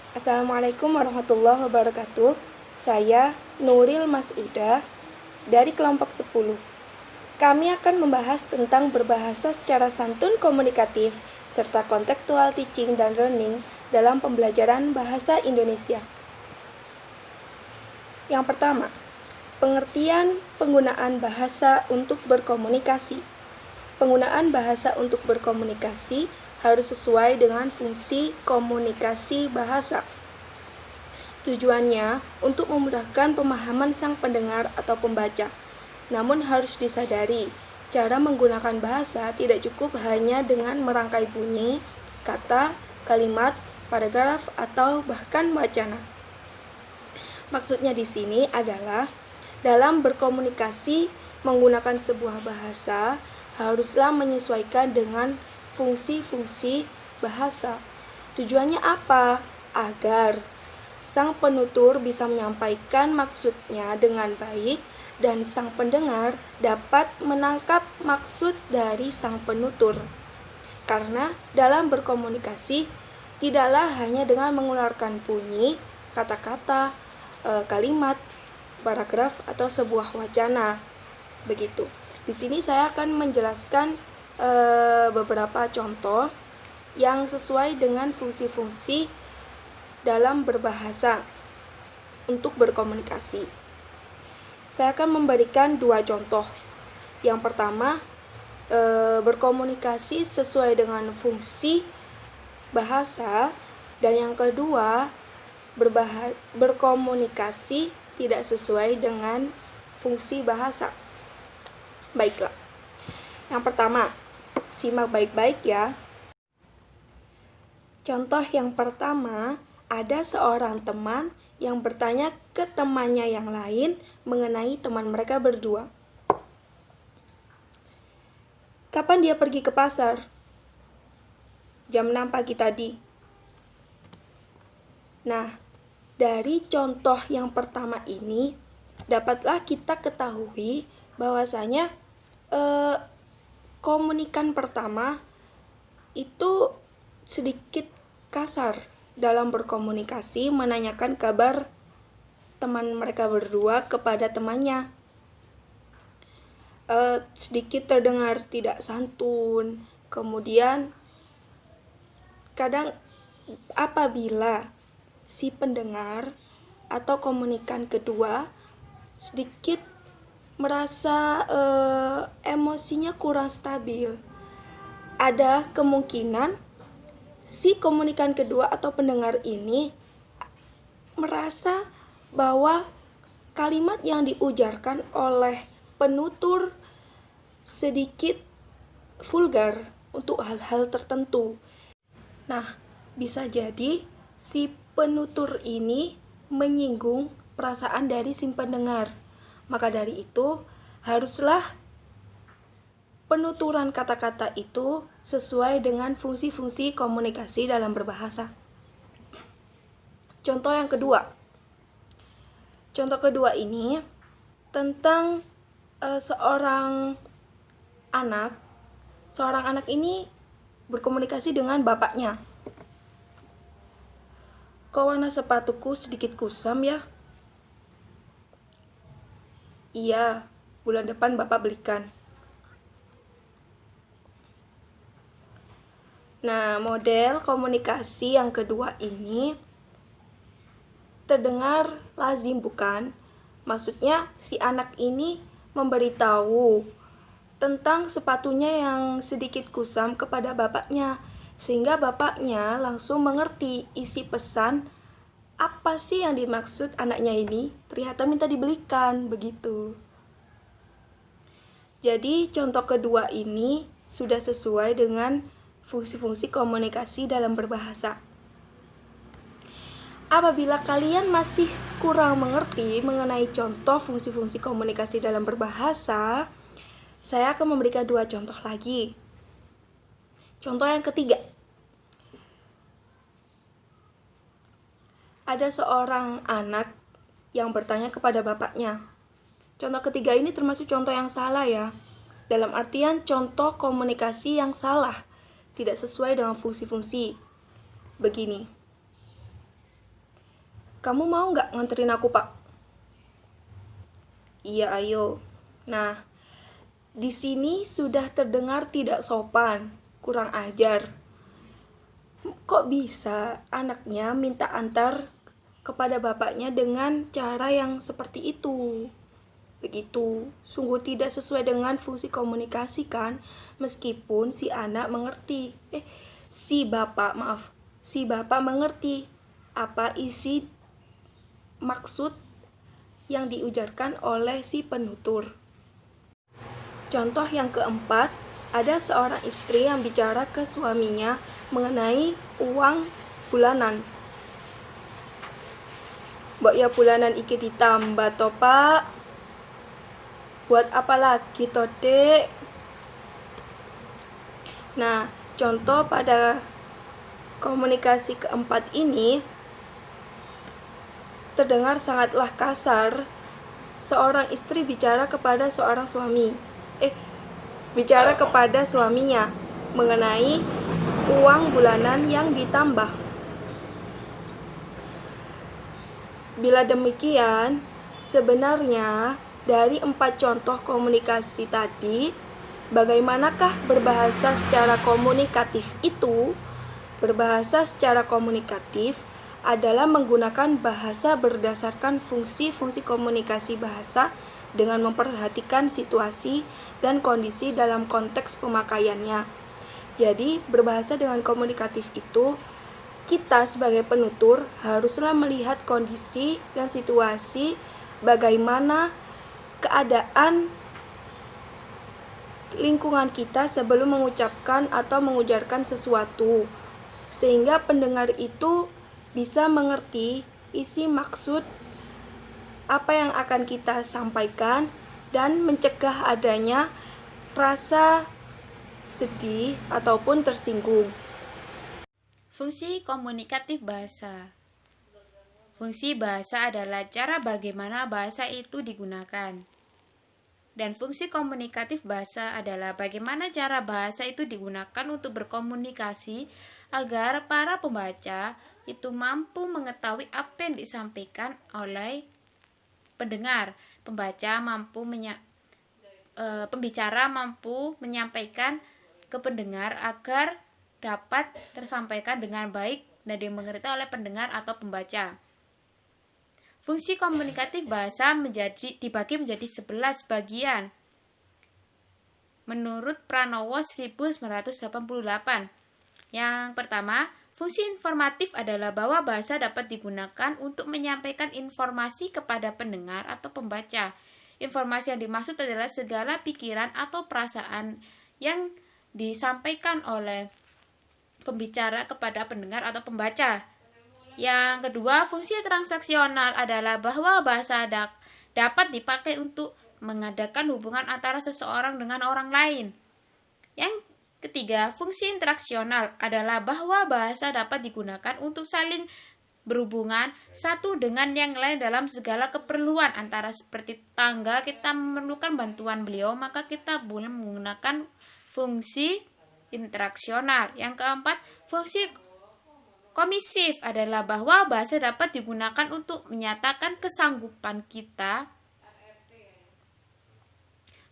Assalamualaikum warahmatullahi wabarakatuh. Saya Nuril Mas'uda dari kelompok 10. Kami akan membahas tentang berbahasa secara santun komunikatif serta kontekstual teaching dan learning dalam pembelajaran bahasa Indonesia. Yang pertama, pengertian penggunaan bahasa untuk berkomunikasi. Penggunaan bahasa untuk berkomunikasi harus sesuai dengan fungsi komunikasi bahasa. Tujuannya untuk memudahkan pemahaman sang pendengar atau pembaca. Namun harus disadari, cara menggunakan bahasa tidak cukup hanya dengan merangkai bunyi, kata, kalimat, paragraf, atau bahkan wacana. Maksudnya di sini adalah dalam berkomunikasi menggunakan sebuah bahasa haruslah menyesuaikan dengan fungsi-fungsi bahasa. Tujuannya apa? Agar sang penutur bisa menyampaikan maksudnya dengan baik dan sang pendengar dapat menangkap maksud dari sang penutur. Karena dalam berkomunikasi tidaklah hanya dengan mengeluarkan bunyi, kata-kata, kalimat, paragraf atau sebuah wacana. Begitu. Di sini saya akan menjelaskan beberapa contoh yang sesuai dengan fungsi-fungsi dalam berbahasa untuk berkomunikasi. Saya akan memberikan dua contoh. Yang pertama, berkomunikasi sesuai dengan fungsi bahasa, dan yang kedua, berkomunikasi tidak sesuai dengan fungsi bahasa. Baiklah. Yang pertama, simak baik-baik ya. Contoh yang pertama, ada seorang teman yang bertanya ke temannya yang lain mengenai teman mereka berdua. Kapan dia pergi ke pasar? Jam 6 pagi tadi. Nah, dari contoh yang pertama ini, dapatlah kita ketahui bahwasanya komunikan pertama itu sedikit kasar dalam berkomunikasi, menanyakan kabar teman mereka berdua kepada temannya. Sedikit terdengar tidak santun. Kemudian kadang apabila si pendengar atau komunikan kedua sedikit merasa emosinya kurang stabil, ada kemungkinan si komunikan kedua atau pendengar ini merasa bahwa kalimat yang diujarkan oleh penutur sedikit vulgar untuk hal-hal tertentu. Nah, bisa jadi si penutur ini menyinggung perasaan dari si pendengar. Maka dari itu, haruslah penuturan kata-kata itu sesuai dengan fungsi-fungsi komunikasi dalam berbahasa. Contoh yang kedua. Contoh kedua ini tentang seorang anak. Seorang anak ini berkomunikasi dengan bapaknya. Kok warna sepatuku sedikit kusam ya? Iya, bulan depan bapak belikan. Nah, model komunikasi yang kedua ini terdengar lazim, bukan? Maksudnya si anak ini memberitahu tentang sepatunya yang sedikit kusam kepada bapaknya, sehingga bapaknya langsung mengerti isi pesan apa sih yang dimaksud anaknya ini, ternyata minta dibelikan, begitu. Jadi contoh kedua ini sudah sesuai dengan fungsi-fungsi komunikasi dalam berbahasa. Apabila kalian masih kurang mengerti mengenai contoh fungsi-fungsi komunikasi dalam berbahasa, saya akan memberikan dua contoh lagi. Contoh yang ketiga. Ada seorang anak yang bertanya kepada bapaknya. Contoh ketiga ini termasuk contoh yang salah ya. Dalam artian contoh komunikasi yang salah, tidak sesuai dengan fungsi-fungsi. Begini. Kamu mau nggak nganterin aku, Pak? Iya, ayo. Nah, di sini sudah terdengar tidak sopan, kurang ajar. Kok bisa anaknya minta antar kepada bapaknya dengan cara yang seperti itu? Begitu, sungguh tidak sesuai dengan fungsi komunikasi kan? Meskipun si anak mengerti. Si bapak mengerti apa isi maksud yang diujarkan oleh si penutur. Contoh yang keempat, ada seorang istri yang bicara ke suaminya mengenai uang bulanan. Mbok ya bulanan iki ditambah toh, Pak. Buat apa lagi toh, Dek? Nah, contoh pada komunikasi keempat ini terdengar sangatlah kasar. Seorang istri bicara kepada seorang bicara kepada suaminya mengenai uang bulanan yang ditambah. Bila demikian, sebenarnya dari 4 contoh komunikasi tadi, bagaimanakah berbahasa secara komunikatif itu? Berbahasa secara komunikatif adalah menggunakan bahasa berdasarkan fungsi-fungsi komunikasi bahasa dengan memperhatikan situasi dan kondisi dalam konteks pemakaiannya. Jadi, berbahasa dengan komunikatif itu, kita sebagai penutur haruslah melihat kondisi dan situasi bagaimana keadaan lingkungan kita sebelum mengucapkan atau mengujarkan sesuatu, sehingga pendengar itu bisa mengerti isi maksud apa yang akan kita sampaikan dan mencegah adanya rasa sedih ataupun tersinggung. Fungsi komunikatif bahasa. Fungsi bahasa adalah cara bagaimana bahasa itu digunakan. Dan fungsi komunikatif bahasa adalah bagaimana cara bahasa itu digunakan untuk berkomunikasi agar para pembaca itu mampu mengetahui apa yang disampaikan oleh pendengar. Pembicara mampu menyampaikan ke pendengar agar dapat tersampaikan dengan baik dan dimengerti oleh pendengar atau pembaca. Fungsi komunikatif bahasa dibagi menjadi 11 bagian. Menurut Pranowo 1988. Yang pertama, fungsi informatif adalah bahwa bahasa dapat digunakan untuk menyampaikan informasi kepada pendengar atau pembaca. Informasi yang dimaksud adalah segala pikiran atau perasaan yang disampaikan oleh pembicara kepada pendengar atau pembaca. Yang kedua, fungsi transaksional adalah bahwa bahasa dapat dipakai untuk mengadakan hubungan antara seseorang dengan orang lain. Yang ketiga, fungsi interaksional adalah bahwa bahasa dapat digunakan untuk saling berhubungan satu dengan yang lain dalam segala keperluan, antara seperti tangga kita memerlukan bantuan beliau, maka kita boleh menggunakan fungsi interaksional. Yang keempat, fungsi komisif adalah bahwa bahasa dapat digunakan untuk menyatakan kesanggupan kita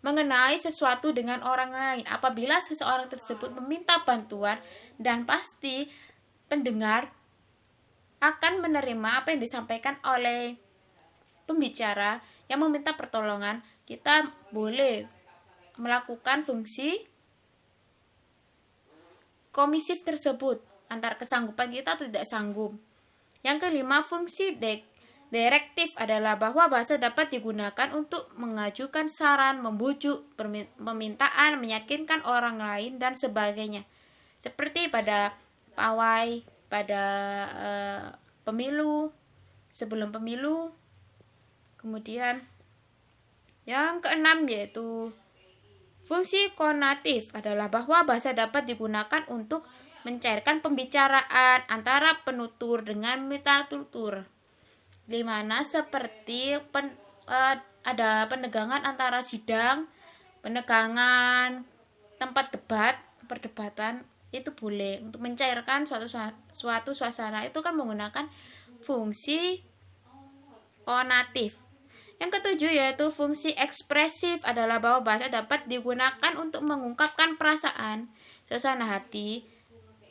mengenai sesuatu dengan orang lain apabila seseorang tersebut meminta bantuan, dan pasti pendengar akan menerima apa yang disampaikan oleh pembicara yang meminta pertolongan. Kita boleh melakukan fungsi komisif tersebut, antara kesanggupan kita atau tidak sanggup. Yang kelima, fungsi direktif adalah bahwa bahasa dapat digunakan untuk mengajukan saran, membujuk, permintaan, meyakinkan orang lain, dan sebagainya. Seperti pada pawai, pada pemilu, sebelum pemilu. Kemudian yang keenam yaitu fungsi konatif adalah bahwa bahasa dapat digunakan untuk mencairkan pembicaraan antara penutur dengan metatutur, di mana seperti ada penegangan antara sidang, penegangan tempat perdebatan, itu boleh untuk mencairkan suatu suasana, itu kan menggunakan fungsi konatif. Yang ketujuh yaitu fungsi ekspresif adalah bahwa bahasa dapat digunakan untuk mengungkapkan perasaan, suasana hati,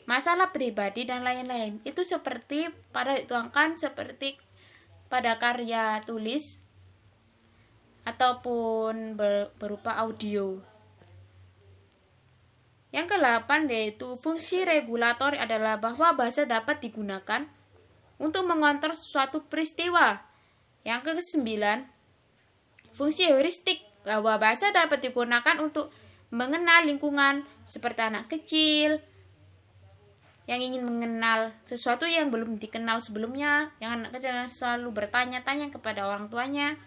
masalah pribadi, dan lain-lain. Itu seperti pada dituangkan seperti pada karya tulis ataupun berupa audio. Yang ke-8 yaitu fungsi regulator adalah bahwa bahasa dapat digunakan untuk mengontrol suatu peristiwa. Yang ke-9, fungsi heuristik bahwa bahasa dapat digunakan untuk mengenal lingkungan seperti anak kecil yang ingin mengenal sesuatu yang belum dikenal sebelumnya, yang anak kecil yang selalu bertanya-tanya kepada orang tuanya.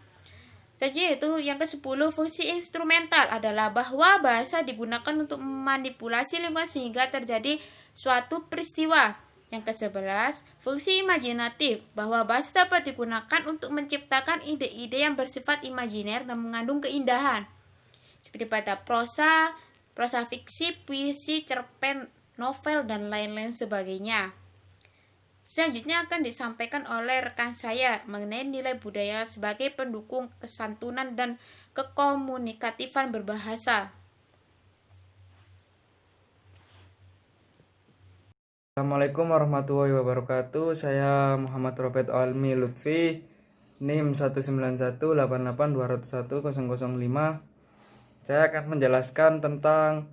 Saja itu yang ke-10, fungsi instrumental adalah bahwa bahasa digunakan untuk memanipulasi lingkungan sehingga terjadi suatu peristiwa. Yang ke-11, fungsi imajinatif, bahwa bahasa dapat digunakan untuk menciptakan ide-ide yang bersifat imajiner dan mengandung keindahan. Seperti pada prosa fiksi, puisi, cerpen, novel, dan lain-lain sebagainya. Selanjutnya akan disampaikan oleh rekan saya mengenai nilai budaya sebagai pendukung kesantunan dan kekomunikatifan berbahasa. Assalamualaikum warahmatullahi wabarakatuh. Saya Muhammad Robert Almi Lutfi, NIM 19188201005. Saya akan menjelaskan tentang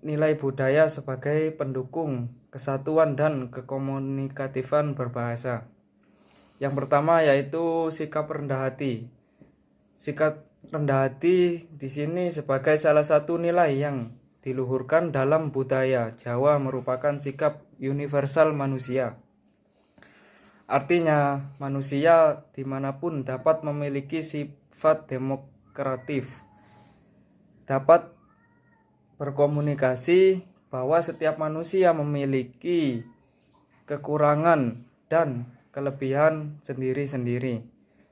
nilai budaya sebagai pendukung kesatuan dan kekomunikatifan berbahasa. Yang pertama yaitu sikap rendah hati. Sikap rendah hati di sini sebagai salah satu nilai yang diluhurkan dalam budaya Jawa merupakan sikap universal manusia. Artinya, manusia dimanapun dapat memiliki sifat demokratif, dapat berkomunikasi, bahwa setiap manusia memiliki kekurangan dan kelebihan sendiri-sendiri.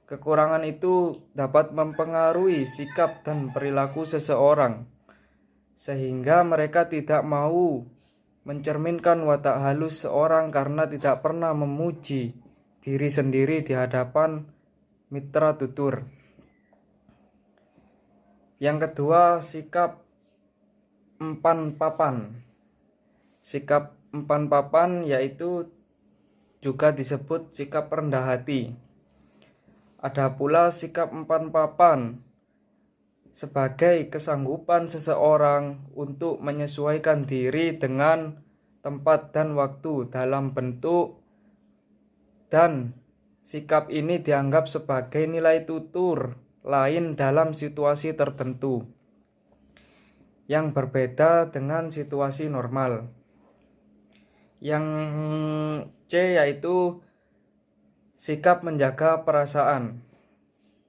Kekurangan itu dapat mempengaruhi sikap dan perilaku seseorang, sehingga mereka tidak mau mencerminkan watak halus seorang karena tidak pernah memuji diri sendiri di hadapan mitra tutur. Yang kedua, sikap empan papan. Sikap empan papan yaitu juga disebut sikap rendah hati. Ada pula sikap empan papan sebagai kesanggupan seseorang untuk menyesuaikan diri dengan tempat dan waktu dalam bentuk, dan sikap ini dianggap sebagai nilai tutur lain dalam situasi tertentu yang berbeda dengan situasi normal. Yang C yaitu sikap menjaga perasaan.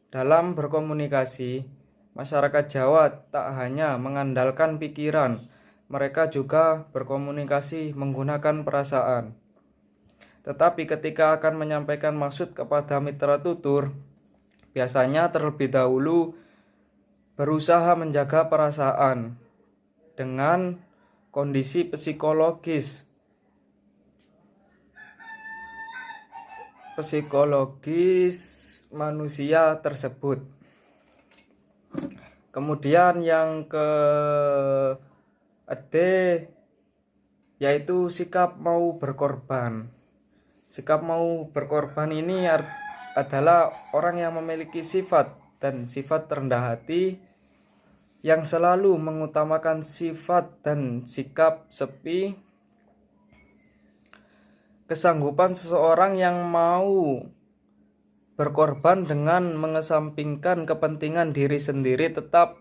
Dalam berkomunikasi, masyarakat Jawa tak hanya mengandalkan pikiran, mereka juga berkomunikasi menggunakan perasaan. Tetapi ketika akan menyampaikan maksud kepada mitra tutur, biasanya terlebih dahulu berusaha menjaga perasaan dengan kondisi psikologis manusia tersebut. Kemudian yang D yaitu sikap mau berkorban. Sikap mau berkorban ini adalah orang yang memiliki sifat dan sifat rendah hati, yang selalu mengutamakan sifat dan sikap sepi. Kesanggupan seseorang yang mau berkorban dengan mengesampingkan kepentingan diri sendiri, tetap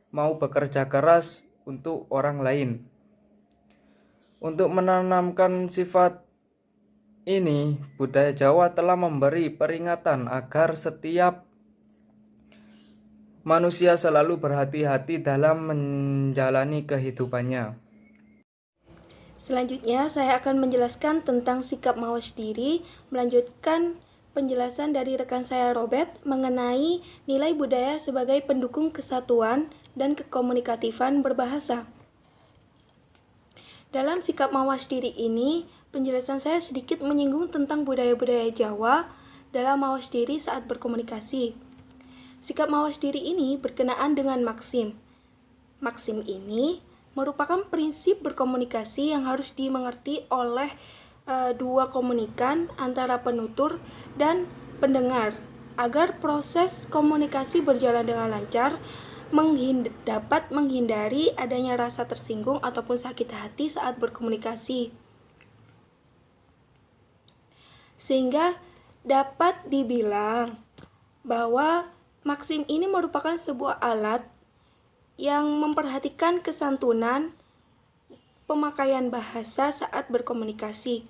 mau bekerja keras untuk orang lain. Untuk menanamkan sifat ini, budaya Jawa telah memberi peringatan agar setiap manusia selalu berhati-hati dalam menjalani kehidupannya. Selanjutnya, saya akan menjelaskan tentang sikap mawas diri, melanjutkan penjelasan dari rekan saya Robert mengenai nilai budaya sebagai pendukung kesatuan dan kekomunikatifan berbahasa. Dalam sikap mawas diri ini, penjelasan saya sedikit menyinggung tentang budaya-budaya Jawa dalam mawas diri saat berkomunikasi. Sikap mawas diri ini berkenaan dengan maksim. Maksim ini merupakan prinsip berkomunikasi yang harus dimengerti oleh dua komunikan antara penutur dan pendengar agar proses komunikasi berjalan dengan lancar, dapat menghindari adanya rasa tersinggung ataupun sakit hati saat berkomunikasi. Sehingga dapat dibilang bahwa maksim ini merupakan sebuah alat yang memperhatikan kesantunan pemakaian bahasa saat berkomunikasi.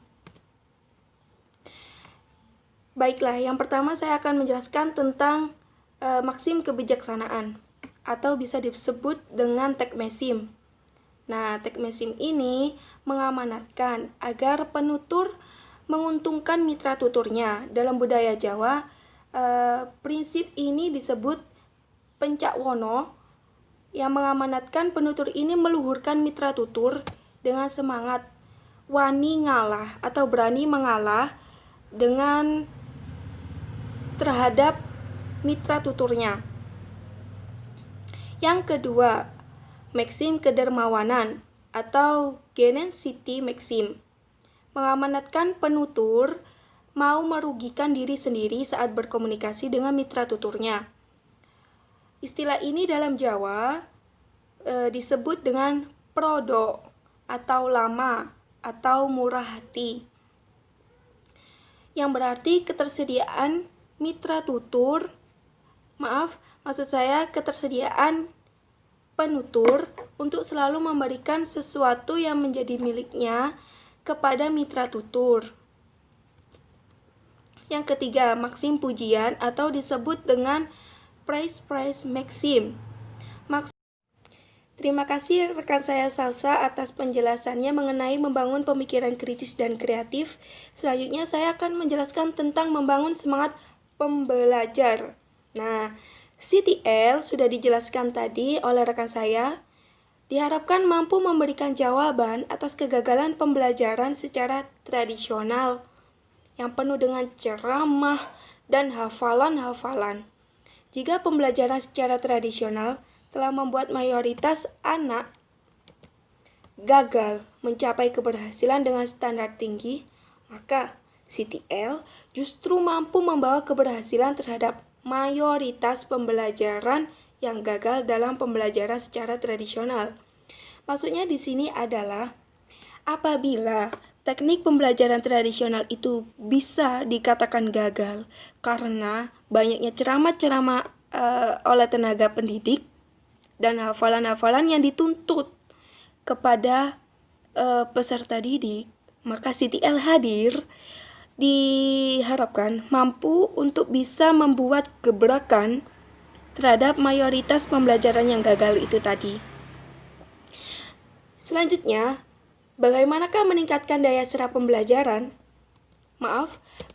Baiklah, yang pertama saya akan menjelaskan tentang maksim kebijaksanaan atau bisa disebut dengan tekmesim. Nah, tekmesim ini mengamanatkan agar penutur menguntungkan mitra tuturnya. Dalam budaya Jawa, prinsip ini disebut pencakwono yang mengamanatkan penutur ini meluhurkan mitra tutur dengan semangat wani ngalah atau berani mengalah dengan terhadap mitra tuturnya. Yang kedua, maksim kedermawanan atau Genensity Maxim mengamanatkan penutur mau merugikan diri sendiri saat berkomunikasi dengan mitra tuturnya. Istilah ini dalam Jawa disebut dengan prodo atau lama atau murah hati, yang berarti ketersediaan ketersediaan penutur untuk selalu memberikan sesuatu yang menjadi miliknya kepada mitra tutur. Yang ketiga, maksim pujian atau disebut dengan praise maxim. Terima kasih rekan saya Salsa atas penjelasannya mengenai membangun pemikiran kritis dan kreatif. Selanjutnya saya akan menjelaskan tentang membangun semangat pembelajar. Nah, CTL sudah dijelaskan tadi oleh rekan saya. Diharapkan mampu memberikan jawaban atas kegagalan pembelajaran secara tradisional yang penuh dengan ceramah dan hafalan-hafalan. Jika pembelajaran secara tradisional telah membuat mayoritas anak gagal mencapai keberhasilan dengan standar tinggi, maka CTL justru mampu membawa keberhasilan terhadap mayoritas pembelajaran yang gagal dalam pembelajaran secara tradisional. Maksudnya di sini adalah apabila teknik pembelajaran tradisional itu bisa dikatakan gagal karena banyaknya ceramah-ceramah oleh tenaga pendidik dan hafalan-hafalan yang dituntut kepada peserta didik, maka CTL hadir diharapkan mampu untuk bisa membuat gebrakan terhadap mayoritas pembelajaran yang gagal itu tadi. Selanjutnya, bagaimanakah meningkatkan daya serap pembelajaran?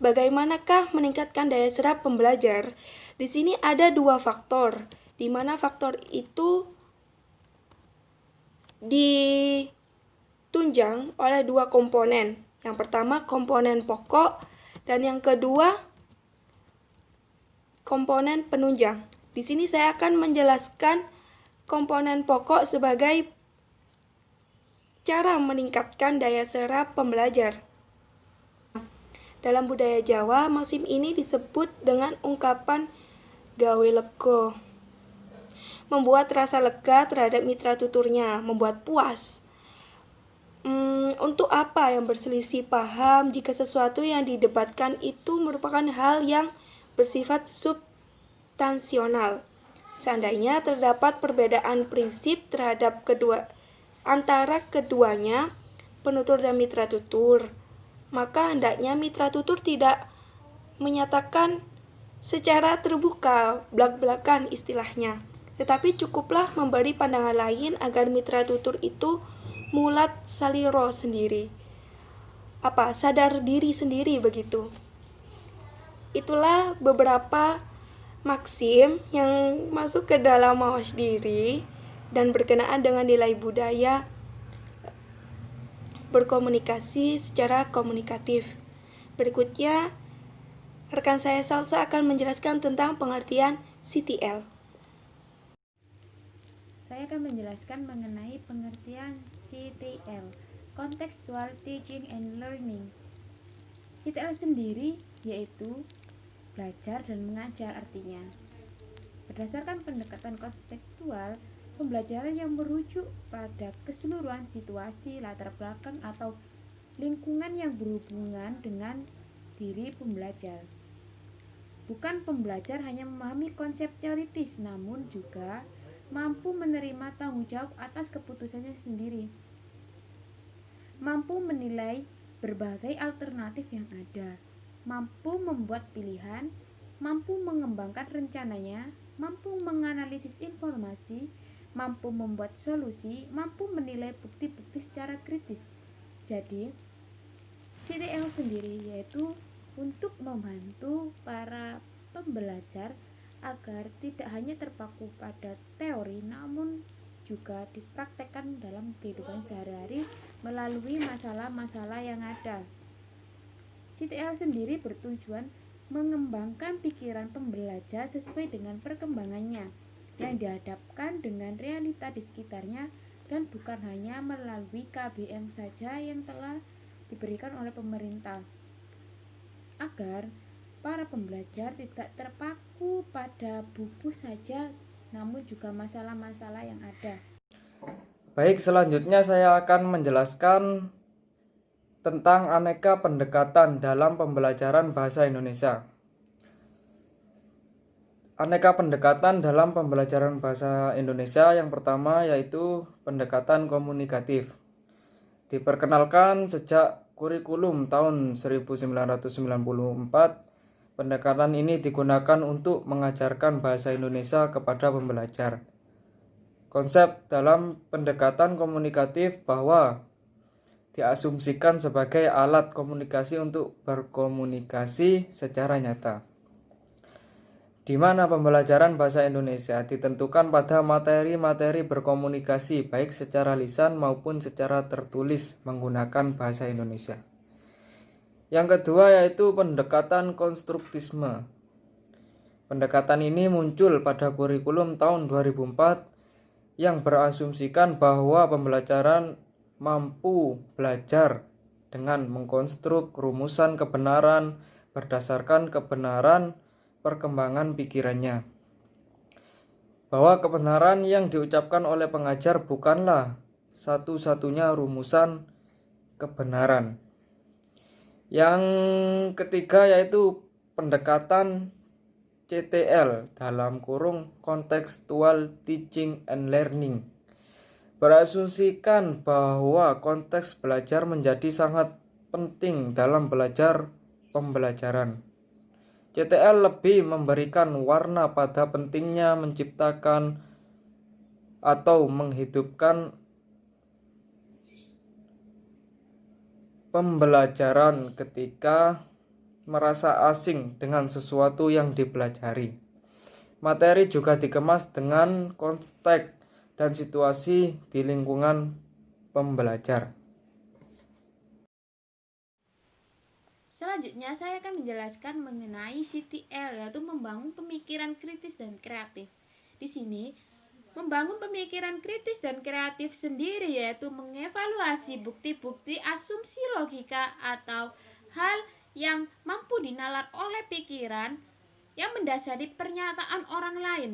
Bagaimanakah meningkatkan daya serap pembelajar? Di sini ada dua faktor, di mana faktor itu ditunjang oleh dua komponen. Yang pertama komponen pokok dan yang kedua komponen penunjang. Di sini saya akan menjelaskan komponen pokok sebagai cara meningkatkan daya serap pembelajar. Dalam budaya Jawa, maksim ini disebut dengan ungkapan gawe lega. Membuat rasa lega terhadap mitra tuturnya, membuat puas. Untuk apa yang berselisih paham jika sesuatu yang didebatkan itu merupakan hal yang bersifat substansional. Seandainya terdapat perbedaan prinsip terhadap antara keduanya, penutur dan mitra tutur, maka hendaknya mitra tutur tidak menyatakan secara terbuka, blak-blakan istilahnya, tetapi cukuplah memberi pandangan lain agar mitra tutur itu mulat saliro sendiri, sadar diri sendiri begitu. Itulah beberapa maksim yang masuk ke dalam mawas diri dan berkenaan dengan nilai budaya berkomunikasi secara komunikatif. Berikutnya, Rekan saya Salsa akan menjelaskan tentang pengertian CTL. Saya akan menjelaskan mengenai pengertian CTL, Contextual Teaching and Learning. CTL sendiri yaitu belajar dan mengajar artinya. Berdasarkan pendekatan kontekstual, pembelajaran yang merujuk pada keseluruhan situasi, latar belakang, atau lingkungan yang berhubungan dengan diri pembelajar. Bukan pembelajar hanya memahami konsep teoritis, namun juga mampu menerima tanggung jawab atas keputusannya sendiri. Mampu menilai berbagai alternatif yang ada, mampu membuat pilihan, mampu mengembangkan rencananya, mampu menganalisis informasi, mampu membuat solusi, mampu menilai bukti-bukti secara kritis. Jadi, CTL sendiri yaitu untuk membantu para pembelajar agar tidak hanya terpaku pada teori namun juga dipraktekkan dalam kehidupan sehari-hari melalui masalah-masalah yang ada. CTL sendiri bertujuan mengembangkan pikiran pembelajar sesuai dengan perkembangannya yang dihadapkan dengan realita di sekitarnya dan bukan hanya melalui KBM saja yang telah diberikan oleh pemerintah, agar para pembelajar tidak terpaku pada buku saja namun juga masalah-masalah yang ada. Baik, selanjutnya saya akan menjelaskan tentang aneka pendekatan dalam pembelajaran bahasa Indonesia. Aneka pendekatan dalam pembelajaran bahasa Indonesia yang pertama yaitu pendekatan komunikatif. Diperkenalkan sejak kurikulum tahun 1994, pendekatan ini digunakan untuk mengajarkan bahasa Indonesia kepada pembelajar. Konsep dalam pendekatan komunikatif bahwa diasumsikan sebagai alat komunikasi untuk berkomunikasi secara nyata, di mana pembelajaran bahasa Indonesia ditentukan pada materi-materi berkomunikasi baik secara lisan maupun secara tertulis menggunakan bahasa Indonesia. Yang kedua yaitu pendekatan konstruktisme. Pendekatan ini muncul pada kurikulum tahun 2004 yang berasumsikan bahwa pembelajaran mampu belajar dengan mengkonstruk rumusan kebenaran berdasarkan kebenaran perkembangan pikirannya. Bahwa kebenaran yang diucapkan oleh pengajar bukanlah satu-satunya rumusan kebenaran. Yang ketiga yaitu pendekatan CTL dalam kurung Contextual Teaching and Learning. Berasumsikan bahwa konteks belajar menjadi sangat penting dalam belajar pembelajaran. CTL lebih memberikan warna pada pentingnya menciptakan atau menghidupkan pembelajaran ketika merasa asing dengan sesuatu yang dipelajari. Materi juga dikemas dengan konteks dan situasi di lingkungan pembelajar. Selanjutnya saya akan menjelaskan mengenai CTL, yaitu membangun pemikiran kritis dan kreatif. Di sini, membangun pemikiran kritis dan kreatif sendiri yaitu mengevaluasi bukti-bukti, asumsi logika atau hal yang mampu dinalar oleh pikiran yang mendasari pernyataan orang lain.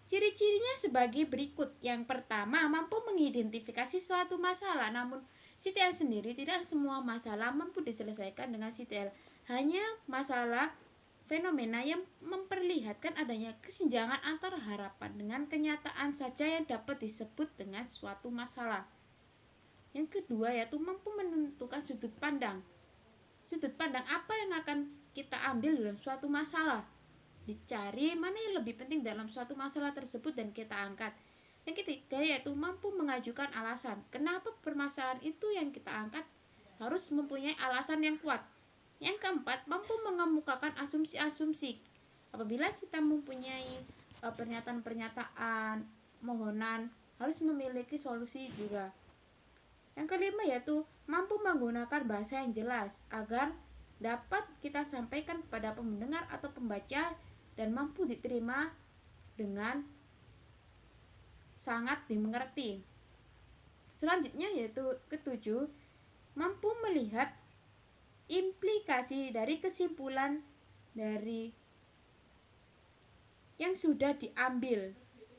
Ciri-cirinya sebagai berikut. Yang pertama, mampu mengidentifikasi suatu masalah, namun CTL sendiri tidak semua masalah mampu diselesaikan dengan CTL. Hanya masalah fenomena yang memperlihatkan adanya kesenjangan antara harapan dengan kenyataan saja yang dapat disebut dengan suatu masalah. Yang kedua yaitu mampu menentukan sudut pandang. Sudut pandang apa yang akan kita ambil dalam suatu masalah. Dicari mana yang lebih penting dalam suatu masalah tersebut dan kita angkat. Yang ketiga yaitu mampu mengajukan alasan. Kenapa permasalahan itu yang kita angkat harus mempunyai alasan yang kuat. Yang keempat, mampu mengemukakan asumsi-asumsi. Apabila kita mempunyai pernyataan-pernyataan, mohonan, harus memiliki solusi juga. Yang kelima yaitu mampu menggunakan bahasa yang jelas agar dapat kita sampaikan kepada pendengar atau pembaca dan mampu diterima dengan sangat dimengerti. Selanjutnya yaitu ketujuh, mampu melihat implikasi dari kesimpulan dari yang sudah diambil.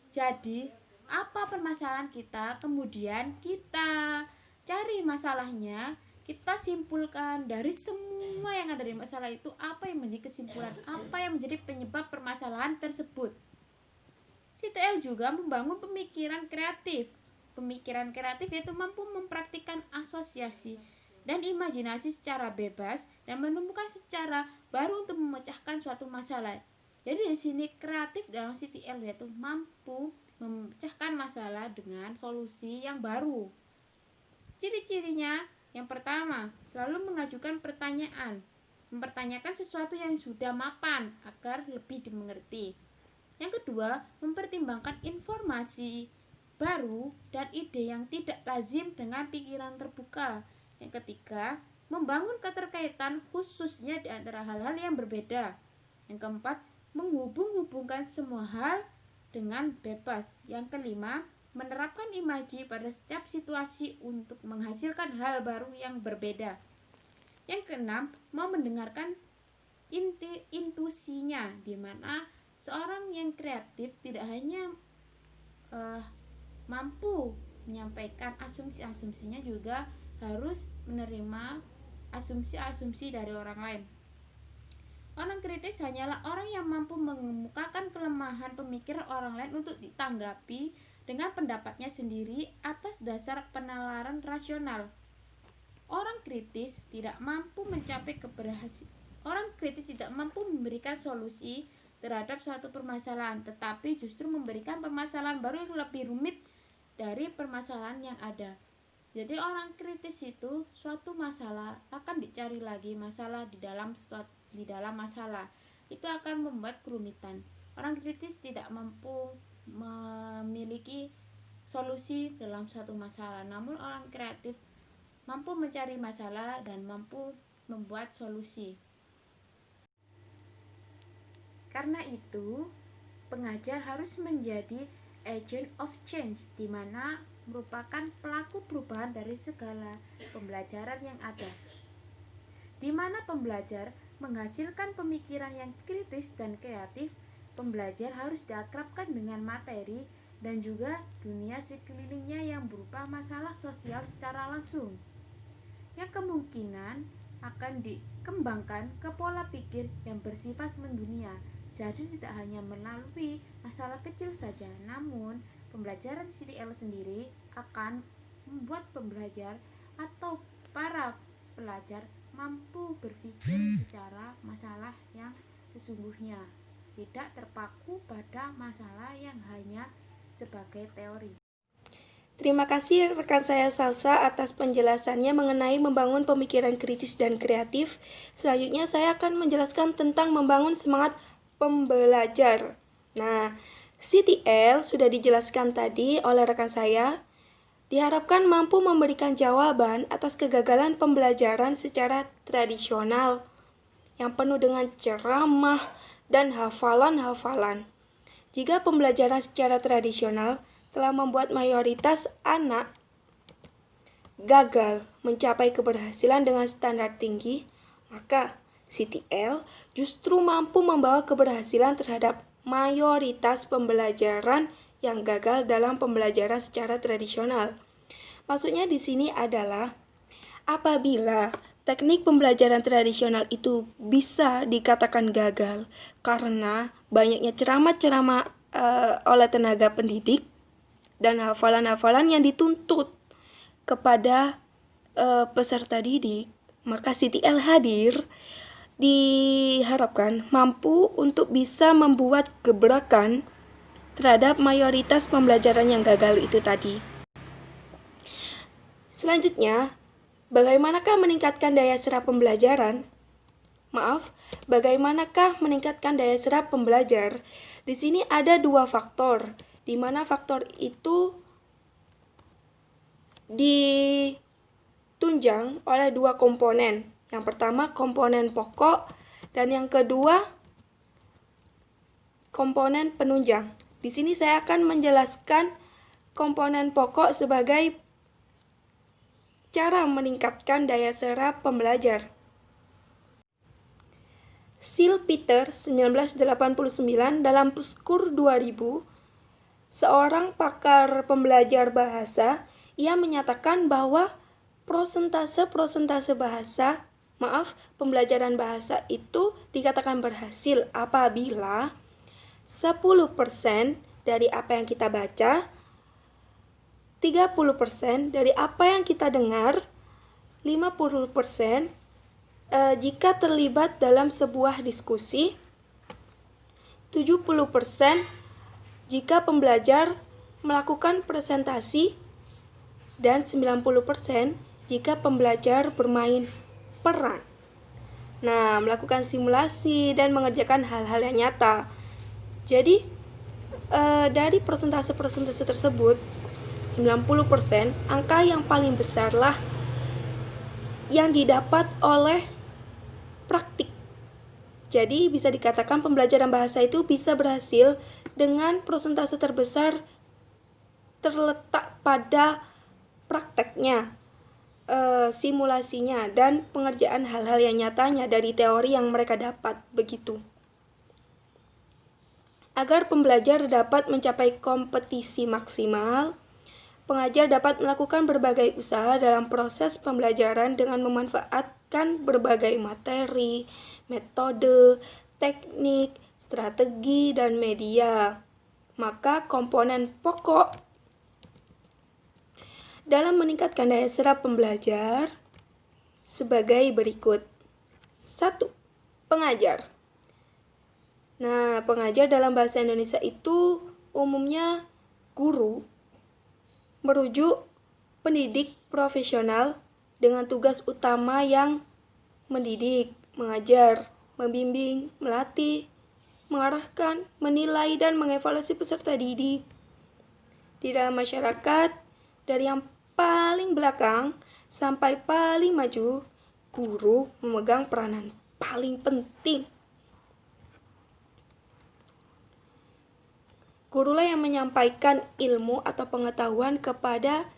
Jadi, apa permasalahan kita, kemudian kita cari masalahnya, kita simpulkan dari semua yang ada di masalah itu, apa yang menjadi kesimpulan, apa yang menjadi penyebab permasalahan tersebut. CTL juga membangun pemikiran kreatif. Pemikiran kreatif yaitu mampu mempraktikkan asosiasi dan imajinasi secara bebas dan menemukan secara baru untuk memecahkan suatu masalah. Jadi di sini kreatif dalam CTL yaitu mampu memecahkan masalah dengan solusi yang baru. Ciri-cirinya, yang pertama, selalu mengajukan pertanyaan, mempertanyakan sesuatu yang sudah mapan agar lebih dimengerti. Yang kedua, mempertimbangkan informasi baru dan ide yang tidak lazim dengan pikiran terbuka. Yang ketiga, membangun keterkaitan khususnya di antara hal-hal yang berbeda. Yang keempat, menghubung-hubungkan semua hal dengan bebas. Yang kelima, menerapkan imaji pada setiap situasi untuk menghasilkan hal baru yang berbeda. Yang keenam, mau mendengarkan intuisinya, di mana seorang yang kreatif tidak hanya mampu menyampaikan asumsi-asumsinya, juga harus menerima asumsi-asumsi dari orang lain. Orang kritis hanyalah orang yang mampu mengemukakan kelemahan pemikiran orang lain untuk ditanggapi dengan pendapatnya sendiri atas dasar penalaran rasional. Orang kritis tidak mampu mencapai keberhasilan. Orang kritis tidak mampu memberikan solusi terhadap suatu permasalahan, tetapi justru memberikan permasalahan baru yang lebih rumit dari permasalahan yang ada. Jadi orang kritis itu suatu masalah akan dicari lagi masalah di dalam masalah. Itu akan membuat kerumitan. Orang kritis tidak mampu memiliki solusi dalam suatu masalah, namun orang kreatif mampu mencari masalah dan mampu membuat solusi. Karena itu, pengajar harus menjadi agent of change, di mana merupakan pelaku perubahan dari segala pembelajaran yang ada. Di mana pembelajar menghasilkan pemikiran yang kritis dan kreatif, pembelajar harus diakrabkan dengan materi dan juga dunia sekelilingnya yang berupa masalah sosial secara langsung, yang kemungkinan akan dikembangkan ke pola pikir yang bersifat mendunia. Jadi tidak hanya melalui masalah kecil saja, namun pembelajaran CTL sendiri akan membuat pembelajar atau para pelajar mampu berpikir secara masalah yang sesungguhnya, tidak terpaku pada masalah yang hanya sebagai teori. Terima kasih rekan saya Salsa atas penjelasannya mengenai membangun pemikiran kritis dan kreatif. Selanjutnya saya akan menjelaskan tentang membangun semangat pembelajar. Nah, CTL sudah dijelaskan tadi oleh rekan saya. Diharapkan mampu memberikan jawaban atas kegagalan pembelajaran secara tradisional yang penuh dengan ceramah dan hafalan-hafalan. Jika pembelajaran secara tradisional telah membuat mayoritas anak gagal mencapai keberhasilan dengan standar tinggi, maka CTL justru mampu membawa keberhasilan terhadap mayoritas pembelajaran yang gagal dalam pembelajaran secara tradisional. Maksudnya di sini adalah apabila teknik pembelajaran tradisional itu bisa dikatakan gagal karena banyaknya ceramah-ceramah oleh tenaga pendidik dan hafalan-hafalan yang dituntut kepada peserta didik, maka CTL hadir diharapkan mampu untuk bisa membuat gebrakan terhadap mayoritas pembelajaran yang gagal itu tadi. Selanjutnya, bagaimanakah meningkatkan daya serap pembelajaran? Bagaimanakah meningkatkan daya serap pembelajar? Di sini ada dua faktor, di mana faktor itu ditunjang oleh dua komponen. Yang pertama komponen pokok dan yang kedua komponen penunjang. Di sini saya akan menjelaskan komponen pokok sebagai cara meningkatkan daya serap pembelajar. Peter 1989 dalam Puskur 2000, seorang pakar pembelajar bahasa, ia menyatakan bahwa pembelajaran bahasa itu dikatakan berhasil apabila 10% dari apa yang kita baca, 30% dari apa yang kita dengar, 50% jika terlibat dalam sebuah diskusi, 70% jika pembelajar melakukan presentasi, dan 90% jika pembelajar bermain peran. Nah, melakukan simulasi dan mengerjakan hal-hal yang nyata. Jadi, dari persentase-persentase tersebut, 90%, angka yang paling besar lah yang didapat oleh praktik. Jadi bisa dikatakan pembelajaran bahasa itu bisa berhasil dengan persentase terbesar terletak pada prakteknya, simulasinya, dan pengerjaan hal-hal yang nyatanya dari teori yang mereka dapat, begitu. Agar pembelajar dapat mencapai kompetisi maksimal, pengajar dapat melakukan berbagai usaha dalam proses pembelajaran dengan memanfaatkan berbagai materi, metode, teknik, strategi, dan media. Maka komponen pokok dalam meningkatkan daya serap pembelajar sebagai berikut. 1. Pengajar. Nah, pengajar dalam bahasa Indonesia itu umumnya guru, merujuk pendidik profesional dengan tugas utama yang mendidik, mengajar, membimbing, melatih, mengarahkan, menilai, dan mengevaluasi peserta didik. Di dalam masyarakat, dari yang paling belakang sampai paling maju, guru memegang peranan paling penting. Gurulah yang menyampaikan ilmu atau pengetahuan kepada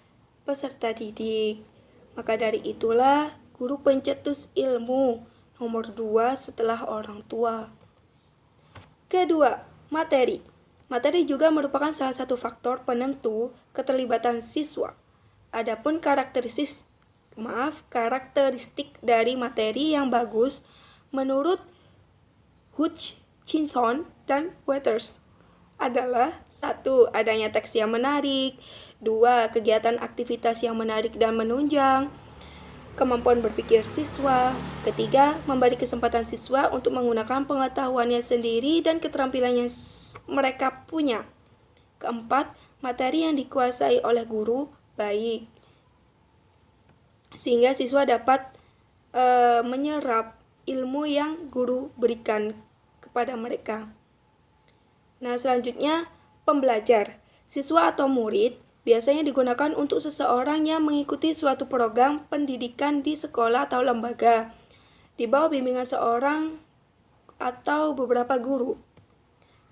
peserta didik. Maka dari itulah guru pencetus ilmu nomor 2 setelah orang tua. Kedua, materi. Materi juga merupakan salah satu faktor penentu keterlibatan siswa. Adapun karakteristik dari materi yang bagus menurut Hutchinson dan Waters adalah 1. Adanya teks yang menarik, 2. Kegiatan aktivitas yang menarik dan menunjang, kemampuan berpikir siswa, 3. Memberi kesempatan siswa untuk menggunakan pengetahuannya sendiri dan keterampilan yang mereka punya, 4. Materi yang dikuasai oleh guru baik, sehingga siswa dapat menyerap ilmu yang guru berikan kepada mereka. Nah, selanjutnya pembelajar. Siswa atau murid biasanya digunakan untuk seseorang yang mengikuti suatu program pendidikan di sekolah atau lembaga di bawah bimbingan seorang atau beberapa guru.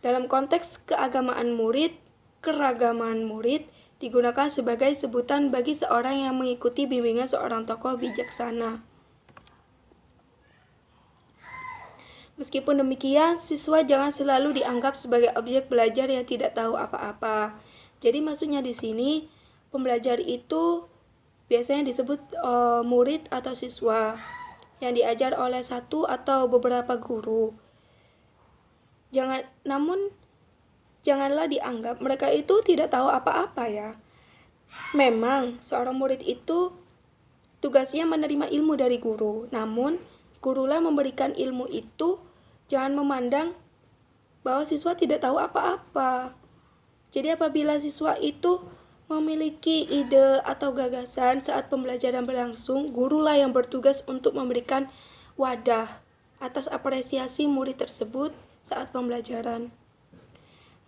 Dalam konteks keagamaan murid, keragaman murid digunakan sebagai sebutan bagi seorang yang mengikuti bimbingan seorang tokoh bijaksana. Meskipun demikian, siswa jangan selalu dianggap sebagai objek belajar yang tidak tahu apa-apa. Jadi maksudnya di sini, pembelajar itu biasanya disebut murid atau siswa yang diajar oleh satu atau beberapa guru. Janganlah dianggap mereka itu tidak tahu apa-apa ya. Memang seorang murid itu tugasnya menerima ilmu dari guru, namun gurulah memberikan ilmu itu. Jangan memandang bahwa siswa tidak tahu apa-apa. Jadi apabila siswa itu memiliki ide atau gagasan saat pembelajaran berlangsung, gurulah yang bertugas untuk memberikan wadah atas apresiasi murid tersebut saat pembelajaran.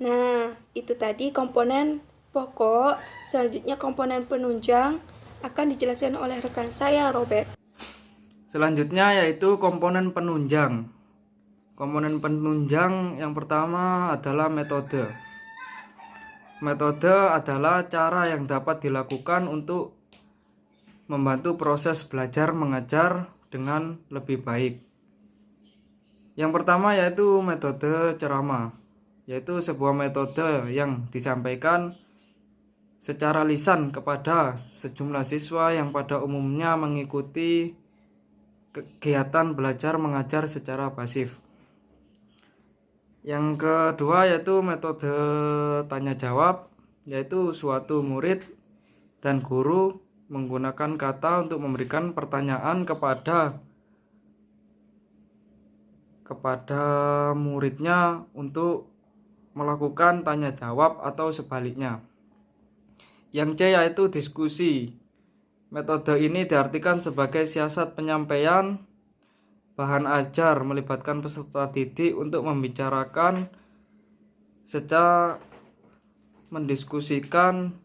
Nah, itu tadi komponen pokok. Selanjutnya komponen penunjang akan dijelaskan oleh rekan saya, Robert. Selanjutnya yaitu komponen penunjang. Komponen penunjang yang pertama adalah metode. Metode adalah cara yang dapat dilakukan untuk membantu proses belajar mengajar dengan lebih baik. Yang pertama yaitu metode ceramah, yaitu sebuah metode yang disampaikan secara lisan kepada sejumlah siswa yang pada umumnya mengikuti kegiatan belajar mengajar secara pasif. Yang kedua yaitu metode tanya jawab, yaitu suatu murid dan guru menggunakan kata untuk memberikan pertanyaan kepada muridnya untuk melakukan tanya jawab atau sebaliknya. Yang C yaitu diskusi. Metode ini diartikan sebagai siasat penyampaian bahan ajar melibatkan peserta didik untuk membicarakan secara mendiskusikan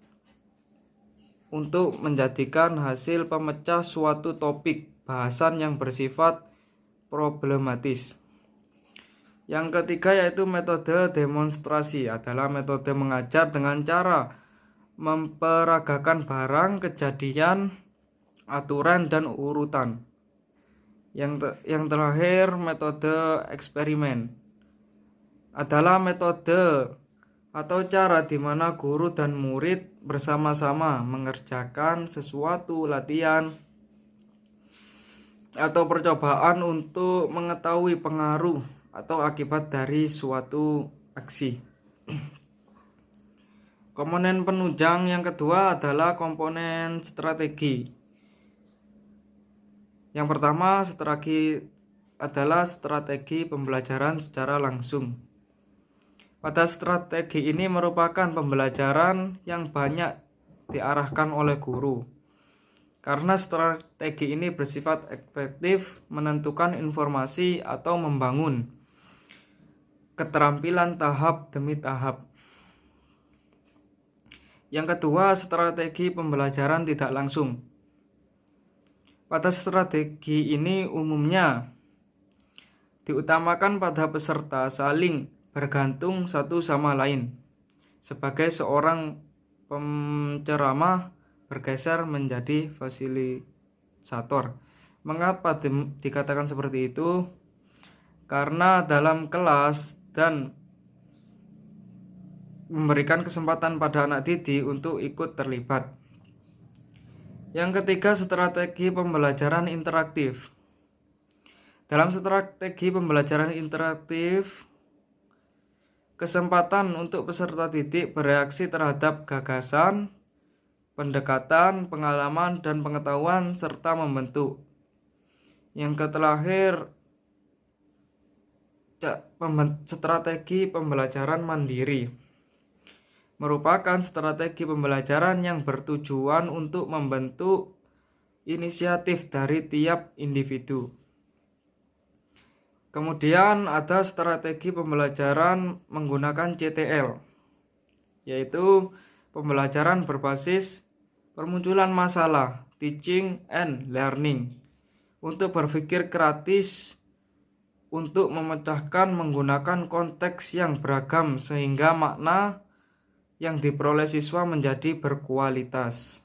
untuk menjadikan hasil pemecah suatu topik bahasan yang bersifat problematis. Yang ketiga yaitu metode demonstrasi, adalah metode mengajar dengan cara memperagakan barang, kejadian, aturan, dan urutan. Yang terakhir metode eksperimen, adalah metode atau cara di mana guru dan murid bersama-sama mengerjakan sesuatu latihan atau percobaan untuk mengetahui pengaruh atau akibat dari suatu aksi. Komponen penunjang yang kedua adalah komponen strategi. Yang pertama adalah strategi pembelajaran secara langsung. Pada strategi ini merupakan pembelajaran yang banyak diarahkan oleh guru. Karena strategi ini bersifat efektif menentukan informasi atau membangun keterampilan tahap demi tahap. Yang kedua, strategi pembelajaran tidak langsung. Pada strategi ini umumnya diutamakan pada peserta saling bergantung satu sama lain. Sebagai seorang penceramah bergeser menjadi fasilitator. Mengapa dikatakan seperti itu? Karena dalam kelas dan memberikan kesempatan pada anak didik untuk ikut terlibat. Yang ketiga, strategi pembelajaran interaktif. Dalam strategi pembelajaran interaktif, kesempatan untuk peserta didik bereaksi terhadap gagasan, pendekatan, pengalaman, dan pengetahuan, serta membentuk. Yang terakhir, strategi pembelajaran mandiri merupakan strategi pembelajaran yang bertujuan untuk membentuk inisiatif dari tiap individu. Kemudian ada strategi pembelajaran menggunakan CTL, yaitu pembelajaran berbasis permunculan masalah, teaching and learning, untuk berpikir kritis, untuk memecahkan menggunakan konteks yang beragam sehingga makna yang diperoleh siswa menjadi berkualitas.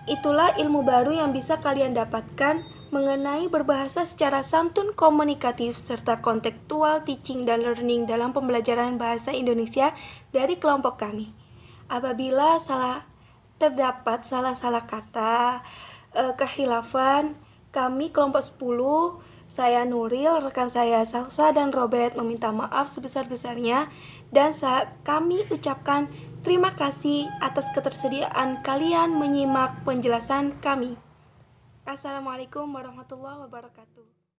Itulah ilmu baru yang bisa kalian dapatkan mengenai berbahasa secara santun, komunikatif, serta kontekstual teaching dan learning dalam pembelajaran bahasa Indonesia dari kelompok kami. Apabila terdapat salah-salah kata, kehilafan, kami kelompok 10, saya Nuril, rekan saya Salsa dan Robert meminta maaf sebesar-besarnya dan kami ucapkan terima kasih atas ketersediaan kalian menyimak penjelasan kami. Assalamualaikum warahmatullahi wabarakatuh.